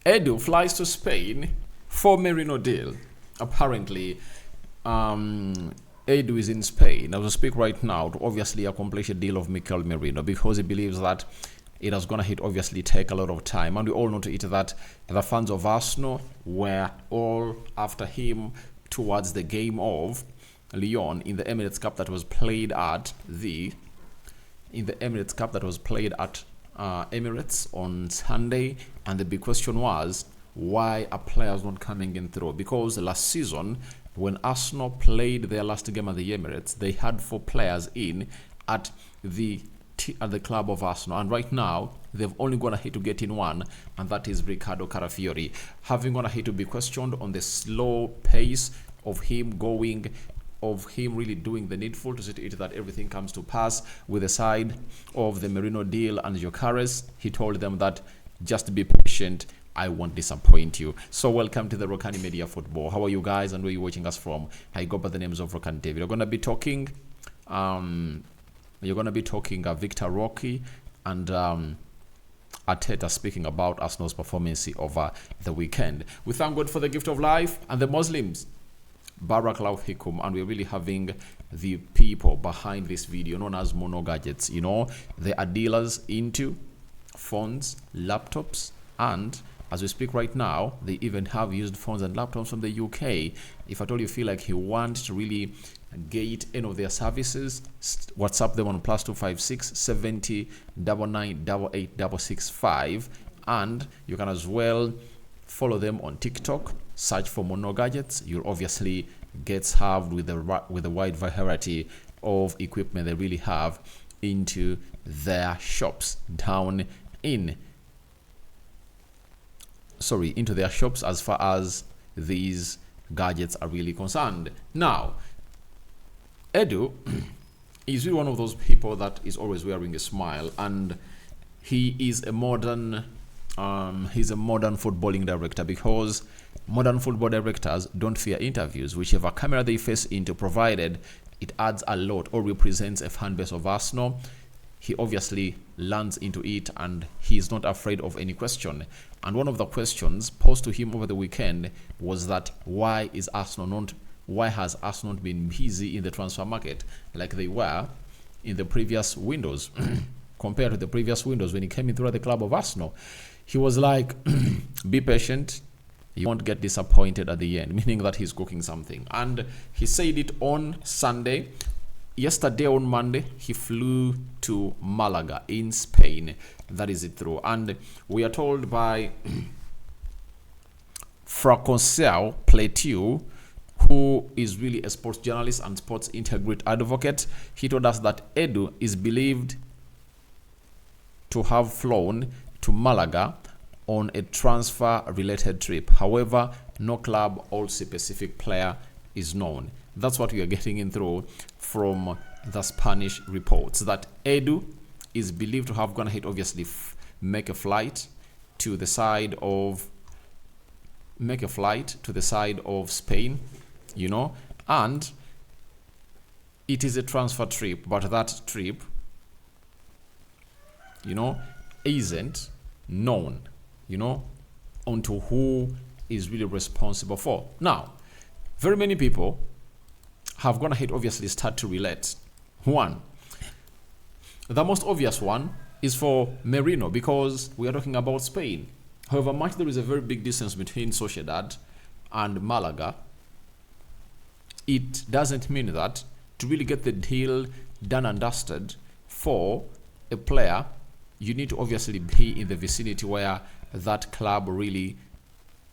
Edu flies to Spain for Merino deal. Apparently, Edu is in Spain as we speak right now to obviously accomplish a deal of Mikel Merino because he believes that it is going to obviously take a lot of time. And we all know to it that the fans of Arsenal were all after him towards the game of Lyon in the Emirates Cup that was played at Emirates on Sunday. And the big question was, why are players not coming in through? Because last season, when Arsenal played their last game at the Emirates, they had 4 players in at the club of Arsenal, and right now they've only gone ahead to get in one, and that is Riccardo Carafiori, having gone ahead to be questioned on the slow pace of him really doing the needful to see to it that everything comes to pass with the side of the Merino deal and Gyökeres. He told them that just be patient, I won't disappoint you. So welcome to the Rokani Media Football. How are you guys and where are you watching us from? I go by the names of Rokani David. We're going to be talking Vitor Roque and Arteta speaking about Arsenal's performance over the weekend. We thank God for the gift of life and the Muslims. Barakallahu fikum, and we're really having the people behind this video known as Mono Gadgets. You know, they are dealers into phones, laptops, and as we speak right now, they even have used phones and laptops from the UK. If at all you feel like you want to really get any of their services, WhatsApp them on +256 70 99 88 665, and you can as well follow them on TikTok. Search for Mono Gadgets. You'll obviously get served with a wide variety of equipment they really have into their shops into their shops as far as these gadgets are really concerned. Now, Edu is really one of those people that is always wearing a smile, and he is a modern footballing director, because modern football directors don't fear interviews, whichever camera they face into, provided it adds a lot or represents a fan base of Arsenal. He obviously lands into it, and he is not afraid of any question. And one of the questions posed to him over the weekend was that why has Arsenal not been busy in the transfer market like they were in the previous windows compared to the previous windows when he came in through the club of Arsenal? He was like, be patient, you won't get disappointed at the end, meaning that he's cooking something. And he said it on Sunday. Yesterday on Monday, he flew to Malaga in Spain. That is it through. And we are told by Francosel Plateau, who is really a sports journalist and sports integrity advocate, he told us that Edu is believed to have flown to Malaga on a transfer-related trip. However, no club or specific player is known. That's what we are getting in through from the Spanish reports, that Edu is believed to have gone ahead, obviously, make a flight to the side of Spain, you know, and it is a transfer trip, but that trip, you know, isn't known, you know, onto who is really responsible for. Now, very many people have gone ahead, obviously, start to relate. One, the most obvious one is for Merino, because we are talking about Spain. However much there is a very big distance between Sociedad and Malaga, it doesn't mean that to really get the deal done and dusted for a player, you need to obviously be in the vicinity where that club really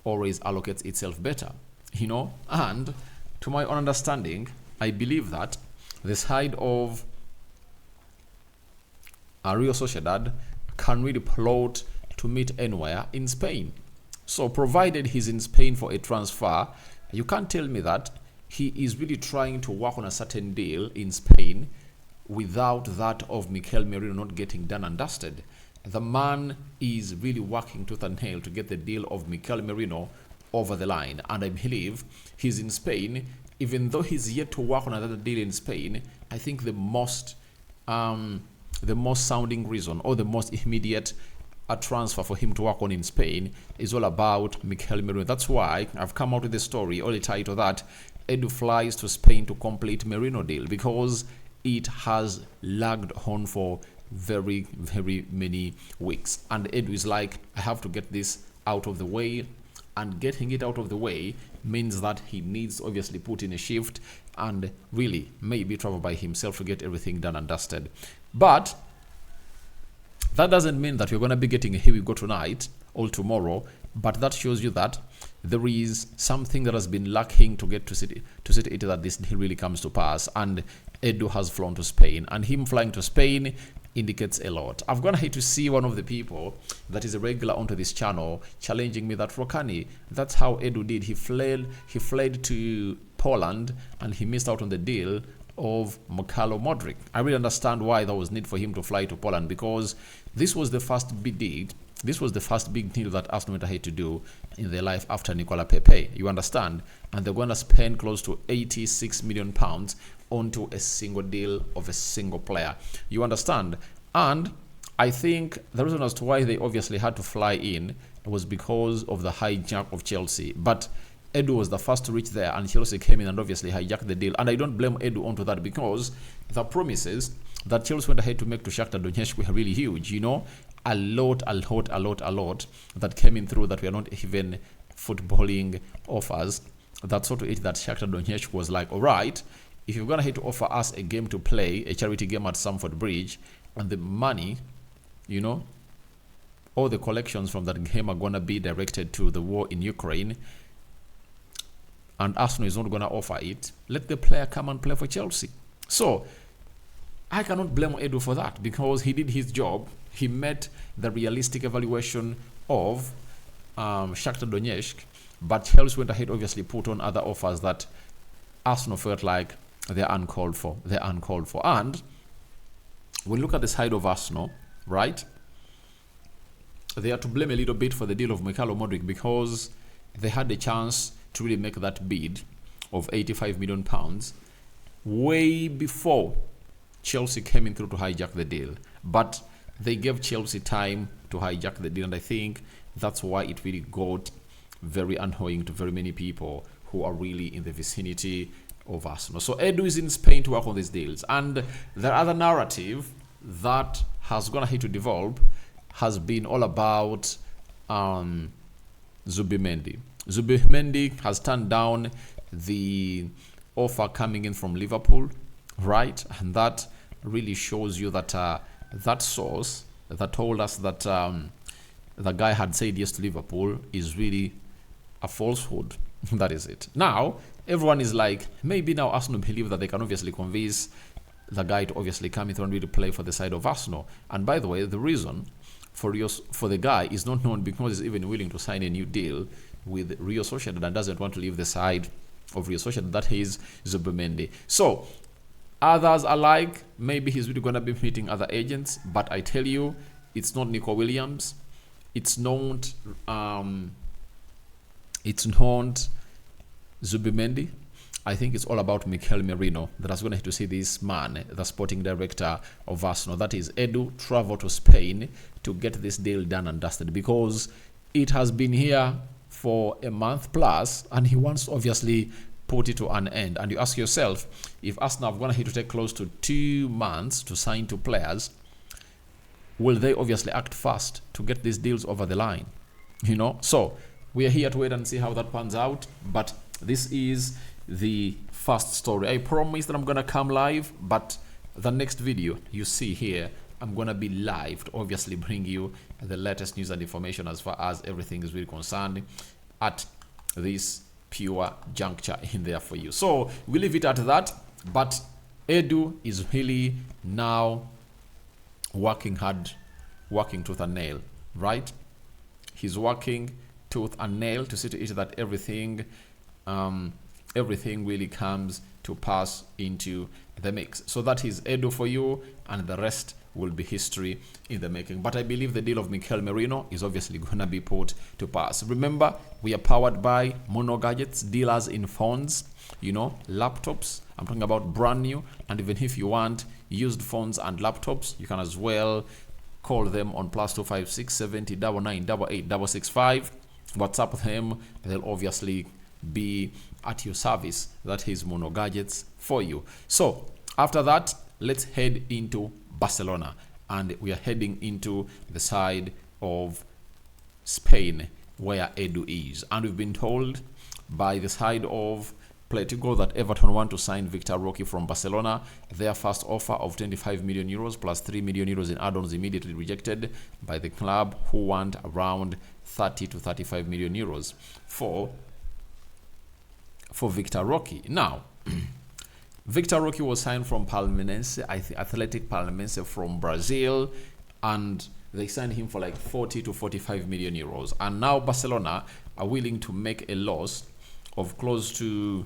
always allocates itself better, you know. And to my own understanding, I believe that the side of Real Sociedad can really plot to meet anywhere in Spain. So provided he's in Spain for a transfer, you can't tell me that he is really trying to work on a certain deal in Spain without that of Mikel Merino not getting done and dusted. The man is really working tooth and nail to get the deal of Mikel Merino over the line, and I believe he's in Spain. Even though he's yet to work on another deal in Spain, I think the most sounding reason, or the most immediate a transfer for him to work on in Spain is all about Mikel Merino. That's why I've come out with the story, or the title that Edu flies to Spain to complete Merino deal, because it has lagged on for very, very many weeks. And Edu is like, I have to get this out of the way. And getting it out of the way means that he needs to obviously put in a shift and really maybe travel by himself to get everything done and dusted. But that doesn't mean that we're going to be getting a here we go tonight or tomorrow, but that shows you that there is something that has been lacking to get to see it that this deal really comes to pass. And Edu has flown to Spain, and him flying to Spain indicates a lot. I've gone ahead to see one of the people that is a regular onto this channel challenging me that Rokani, that's how Edu did. He fled to Poland and he missed out on the deal of Mikhailo Modric. I really understand why there was need for him to fly to Poland, because this was the first big deal. This was the first big deal that Arsenal went ahead to do in their life after Nicola Pepe. You understand? And they're going to spend close to £86 million onto a single deal of a single player. You understand? And I think the reason as to why they obviously had to fly in was because of the hijack of Chelsea. But Edu was the first to reach there, and Chelsea came in and obviously hijacked the deal. And I don't blame Edu onto that, because the promises that Chelsea went ahead to make to Shakhtar Donetsk were really huge. You know, a lot that came in through that were not even footballing offers. That's sort of it that Shakhtar Donetsk was like, all right, if you're going to hit to offer us a game to play, a charity game at Stamford Bridge, and the money, you know, all the collections from that game are going to be directed to the war in Ukraine, and Arsenal is not going to offer it, let the player come and play for Chelsea. So I cannot blame Edu for that, because he did his job. He met the realistic evaluation of Shakhtar Donetsk, but Chelsea went ahead, obviously put on other offers that Arsenal felt like they're uncalled for. And we look at the side of Arsenal, right? They are to blame a little bit for the deal of Mikhailo Modric, because they had the chance to really make that bid of £85 million way before Chelsea came in through to hijack the deal. But they gave Chelsea time to hijack the deal, and I think that's why it really got very annoying to very many people who are really in the vicinity of Arsenal. So Edu is in Spain to work on these deals. And the other narrative that has gone ahead to develop has been all about Zubimendi. Zubimendi has turned down the offer coming in from Liverpool, right? And that really shows you that that source that told us that the guy had said yes to Liverpool is really a falsehood. That is it. Now, everyone is like, maybe now Arsenal believe that they can obviously convince the guy to obviously come in and really play for the side of Arsenal. And by the way, the reason for the guy is not known, because he's even willing to sign a new deal with Real Sociedad and doesn't want to leave the side of Real Sociedad. That is Zubimendi. So others are like, maybe he's really going to be meeting other agents, but I tell you, it's not Nico Williams, it's not Zubimendi. I think it's all about Mikel Merino that is going to see this man, the sporting director of Arsenal, that is Edu, travel to Spain to get this deal done and dusted, because it has been here for a month plus, and he wants to obviously put it to an end. And you ask yourself, if Arsenal have gone ahead to take close to 2 months to sign 2 players, will they obviously act fast to get these deals over the line? You know, so we are here to wait and see how that pans out. But this is the first story. I promise that I'm gonna come live, but the next video you see here, I'm gonna be live to obviously bring you the latest news and information as far as everything is really concerned at this pure juncture in there for you. So we leave it at that. But Edu is really now working hard, working tooth and nail, right? He's working tooth and nail to see to it that everything really comes to pass into the mix. So that is Edu for you, and the rest will be history in the making. But I believe the deal of Mikel Merino is obviously going to be put to pass. Remember, we are powered by Mono Gadgets, dealers in phones, you know, laptops. I'm talking about brand new, and even if you want used phones and laptops, you can as well Call them on +256 70 99 88 665. WhatsApp them. They'll obviously be at your service. That is Mono Gadgets for you. So after that, let's head into Barcelona, and we are heading into the side of Spain where Edu is, and we've been told by the side of Play to Go that Everton want to sign Vitor Roque from Barcelona. Their first offer of 25 million euros plus 3 million euros in add-ons immediately rejected by the club, who want around 30 to 35 million euros for Vitor Roque. Now, Vitor Roque was signed from Palmeirense, Athletic Palmeirense from Brazil, and they signed him for like 40 to 45 million euros. And now Barcelona are willing to make a loss of close to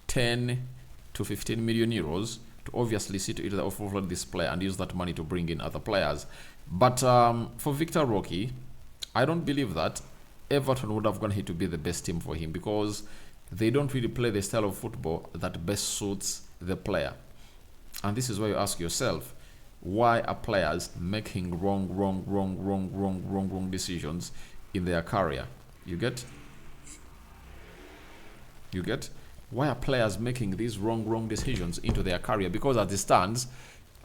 10 to 15 million euros to obviously see to it that offload this player and use that money to bring in other players. But for Vitor Roque, I don't believe that Everton would have gone here to be the best team for him, because they don't really play the style of football that best suits the player. And this is why you ask yourself, why are players making wrong decisions in their career? You get? Why are players making these wrong decisions into their career? Because as it stands,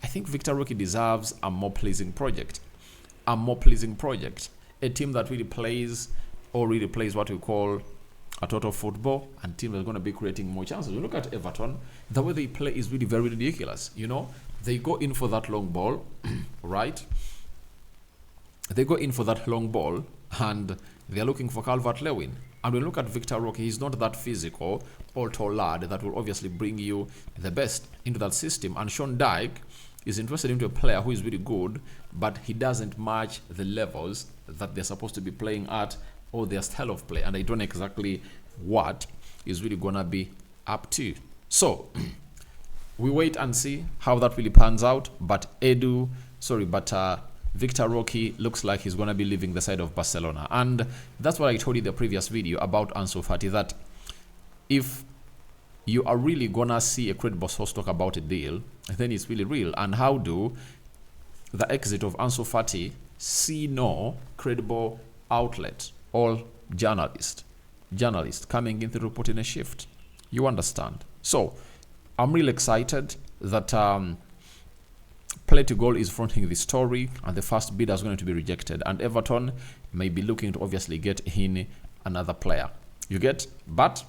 I think Vitor Roque deserves a more pleasing project. A team that really plays what we call a total football, and team that's going to be creating more chances. You look at Everton, the way they play is really very ridiculous. You know, they go in for that long ball, right? They go in for that long ball, and they're looking for Calvert-Lewin. And when you look at Vitor Roque, he's not that physical or tall lad that will obviously bring you the best into that system. And Sean Dyche is interested into a player who is really good, but he doesn't match the levels that they're supposed to be playing at, or their style of play. And I don't know exactly what is really gonna be up to. So we wait and see how that really pans out. But Vitor Roque looks like he's going to be leaving the side of Barcelona. And that's what I told you in the previous video about Ansu Fati, that if you are really going to see a credible source talk about a deal, then it's really real. And how do the exit of Ansu Fati see no credible outlet or journalist coming in to put in a shift? You understand? So I'm really excited that Play to Goal is fronting this story, and the first bidder is going to be rejected, and Everton may be looking to obviously get in another player. You get? But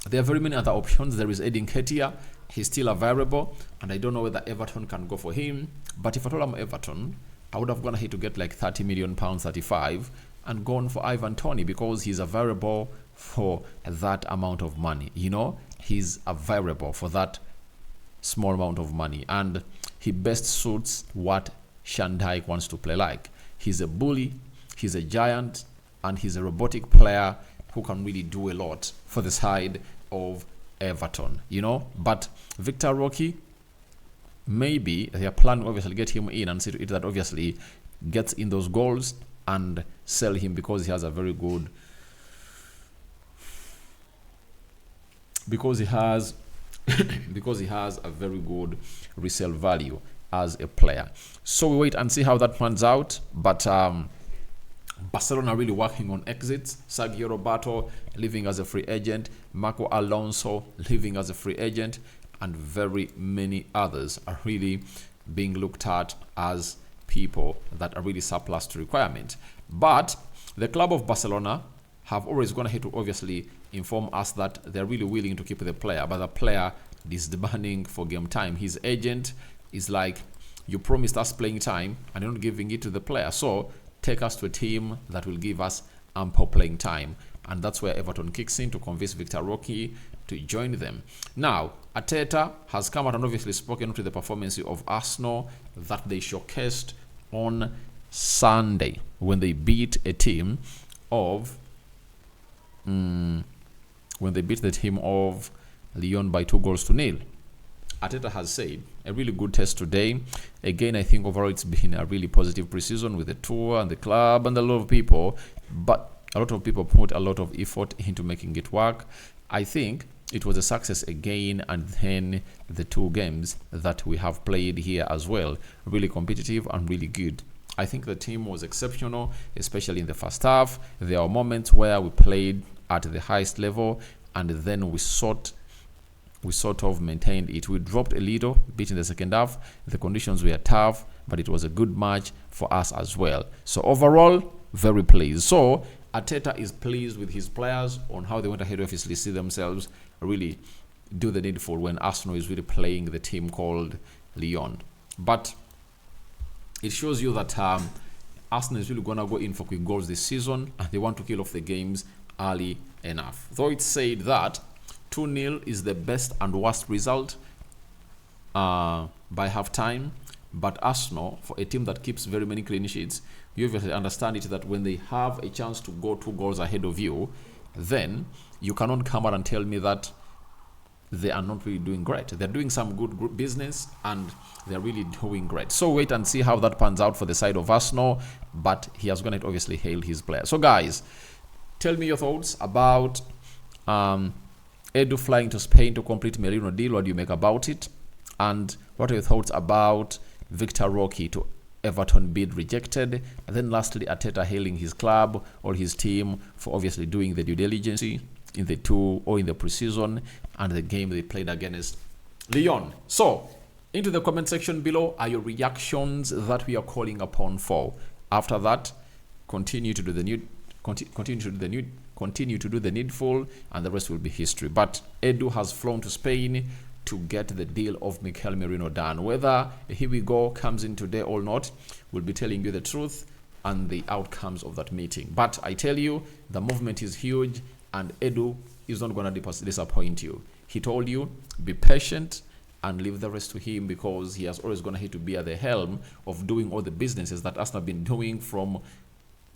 there are very many other options. There is Edin Ketia. He's still a variable, and I don't know whether Everton can go for him. But if at all I'm Everton, I would have gone ahead to get like £30 million, 35, and gone for Ivan Toney, because he's a variable for that amount of money. You know, he's a variable for that small amount of money, and he best suits what Sean Dyche wants to play like. He's a bully, he's a giant, and he's a robotic player who can really do a lot for the side of Everton, you know. But Vitor Roque, maybe they are planning obviously get him in and see to it that obviously gets in those goals and sell him, because he has a very good, because he has a very good resale value as a player. So we wait and see how that pans out. But Barcelona are really working on exits. Sergio Roberto leaving as a free agent, Marco Alonso leaving as a free agent, and very many others are really being looked at as people that are really surplus to requirement. But the club of Barcelona have always gone ahead to obviously inform us that they're really willing to keep the player, but the player is demanding for game time. His agent is like, you promised us playing time and you're not giving it to the player, so take us to a team that will give us ample playing time. And that's where Everton kicks in to convince Vitor Roque to join them. Now, Arteta has come out and obviously spoken to the performance of Arsenal that they showcased on Sunday when they beat a team of when they beat the team of Lyon by 2-0. Arteta has said a really good test today. Again, I think overall it's been a really positive preseason with the tour and the club and a lot of people, but a lot of people put a lot of effort into making it work. I think it was a success again, and then the 2 games that we have played here as well, really competitive and really good. I think the team was exceptional, especially in the first half. There are moments where we played at the highest level, and then we sort of maintained it. We dropped a little bit in the second half. The conditions were tough, but it was a good match for us as well. So overall, very pleased. So Arteta is pleased with his players on how they went ahead, obviously see themselves really do the needful when Arsenal is really playing the team called Lyon. But it shows you that Arsenal is really going to go in for quick goals this season, and they want to kill off the games early enough. Though it's said that 2-0 is the best and worst result by half-time, but Arsenal, for a team that keeps very many clean sheets, you obviously understand it that when they have a chance to go 2 goals ahead of you, then you cannot come out and tell me that they are not really doing great. They're doing some good business, and they're really doing great. So wait and see how that pans out for the side of Arsenal, but he has going to obviously hail his players. So guys, tell me your thoughts about Edu flying to Spain to complete Merino deal. What do you make about it? And what are your thoughts about Vitor Roque to Everton bid rejected? And then lastly, Arteta hailing his club or his team for obviously doing the due diligence in the preseason and the game they played against Lyon. So into the comment section below are your reactions that we are calling upon for. After that, continue to do the needful, and the rest will be history. But Edu has flown to Spain to get the deal of Mikel Merino done. Whether here we go comes in today or not, we'll be telling you the truth and the outcomes of that meeting. But I tell you, the movement is huge, and Edu is not going to disappoint you. He told you, be patient and leave the rest to him, because he has always going to be at the helm of doing all the businesses that Arsenal have been doing from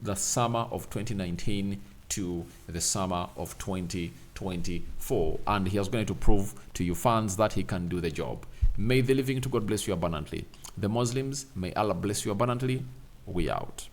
the summer of 2019 to the summer of 2024, and he is going to prove to you fans that he can do the job. May the living to God bless you abundantly. The Muslims, may Allah bless you abundantly. We out.